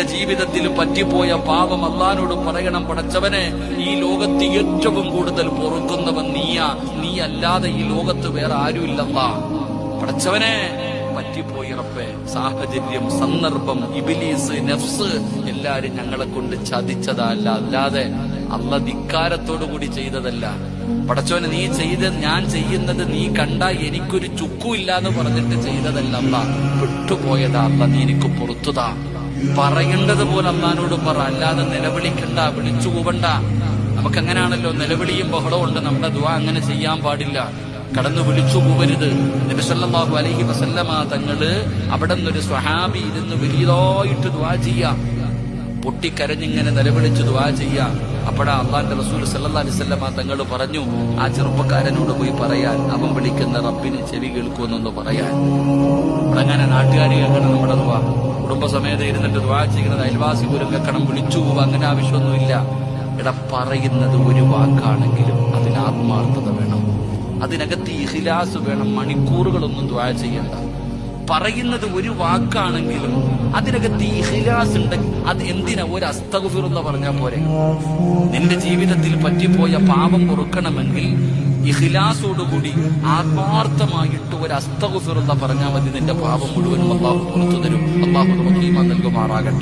നിന്റെ ജീവിതത്തിൽ പറ്റിപ്പോയ പാപം അല്ലാഹുവോട് പറയണം, പടച്ചവനെ ഈ ലോകത്ത് ഏറ്റവും കൂടുതൽ പൊറുക്കുന്നവൻ നീയാ, നീ അല്ലാതെ ഈ ലോകത്ത് വേറെ ആരുമില്ലല്ലാ. പടച്ചവനെ പറ്റിപ്പോയി റബ്ബേ, സാഹചര്യം, സന്ദർഭം, ഇബ്ലീസ്, നഫ്സ് എല്ലാരും ഞങ്ങളെ കൊണ്ട് ചതിച്ചതല്ല, അല്ലാതെ അല്ലാഹ് ധിക്കാരത്തോടു കൂടി ചെയ്തതല്ല. പടച്ചോനെ നീ ഞാൻ ചെയ്യുന്നത് നീ കണ്ട എനിക്കൊരു ചുക്കുമില്ല എന്ന് പറഞ്ഞിട്ട് ചെയ്തതല്ല അല്ലാഹ്, വിട്ടുപോയതാ അല്ലാഹ്, നീ എനിക്ക് പുറത്തുതാ. പറയേണ്ടത് പോലെ അല്ലാഹുവോട് പറ, അല്ലാതെ നിലവിളിക്കണ്ട, വിളിച്ചു കൂവണ്ട. നമുക്കങ്ങനെയാണല്ലോ, നിലവിളിയും ബഹളവും ഉണ്ട്. നമ്മുടെ ദുആ അങ്ങനെ ചെയ്യാൻ പാടില്ല, കടന്നു വിളിച്ചു പോവരുത്. നബി സല്ലല്ലാഹു അലൈഹി വസല്ലമ തങ്ങള് അവിടെ നിന്നൊരു സ്വഹാബി ഇരുന്ന് വലിയതായിട്ട് ദുആ ചെയ്യാം, പൊട്ടിക്കരഞ്ഞിങ്ങനെ നിലവിളിച്ച് ദുആ ചെയ്യാം. അപ്പോഴാ അള്ളാന്റെ റസൂൽ സല്ലല്ലാഹു അലൈഹി വസല്ലമ തങ്ങൾ പറഞ്ഞു, ആ ചെറുപ്പക്കാരനോട് പോയി പറയാൻ, അവൻ വിളിക്കുന്ന റബ്ബിന് ചെവി കേൾക്കുമെന്നൊന്ന് പറയാൻ. അങ്ങനെ നാട്ടുകാർ കേൾക്കണം നമ്മുടെ ദുആ, കുടുംബസമേതം ഇരുന്നിട്ട് ദുആ ചെയ്യുന്നത് അയൽവാസി പോലും കേൾക്കണം, വിളിച്ചു പോവുക, അങ്ങനെ ആവശ്യമൊന്നുമില്ല. പറയുന്നത് ഒരു വാക്കാണെങ്കിലും അതിന് ആത്മാർത്ഥത വേണം, അതിനകത്ത് ഇഖ്ലാസ് വേണം. മണിക്കൂറുകളൊന്നും ദുആ ചെയ്യണ്ട. പറയുന്നത് ഒരു വാക്കാണെങ്കിലും അതിനകത്ത് ഇഖ്ലാസ് ഉണ്ടെങ്കിൽ അത് എന്തിനാ ഒരു അസ്തഗ്ഫിറുല്ലാഹ് പറഞ്ഞാൽ പോരെ? നിന്റെ ജീവിതത്തിൽ പറ്റിപ്പോയ പാപം പൊറുക്കണമെങ്കിൽ ഇഖ്ലാസോടുകൂടി ആത്മാർത്ഥമായിട്ട് ഒരു അസ്തഗ്ഫിറുല്ലാഹ് പറഞ്ഞാൽ മതി. നിന്റെ പാപം മുഴുവനും അല്ലാഹു പുറത്തു തരും. അല്ലാഹു നമുക്ക് ഈമാൻ നൽകുമാറാകട്ടെ.